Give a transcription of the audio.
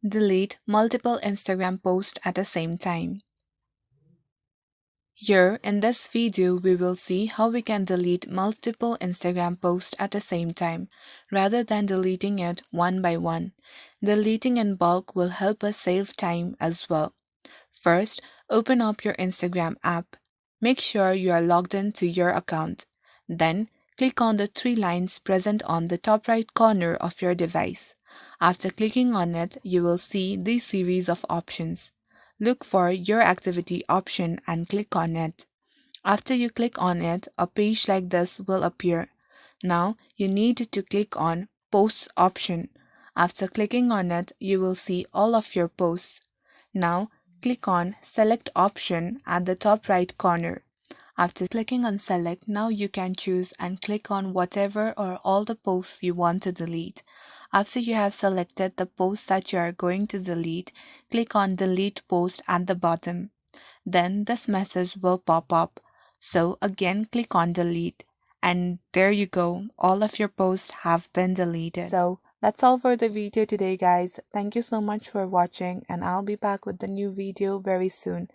Delete multiple Instagram posts at the same time. Here in this video, we will see how we can delete multiple Instagram posts at the same time, rather than deleting it one by one. Deleting in bulk will help us save time as well. First, open up your Instagram app. Make sure you are logged in to your account. Then, click on the three lines present on the top right corner of your device. After clicking on it, you will see this series of options. Look for Your Activity option and click on it. After you click on it, a page like this will appear. Now, you need to click on Posts option. After clicking on it, you will see all of your posts. Now, click on Select option at the top right corner. After clicking on Select, now you can choose and click on whatever or all the posts you want to delete. After you have selected the post that you are going to delete, click on Delete Post at the bottom. Then this message will pop up. So again, click on Delete. And there you go, all of your posts have been deleted. So that's all for the video today, guys. Thank you so much for watching, and I'll be back with the new video very soon.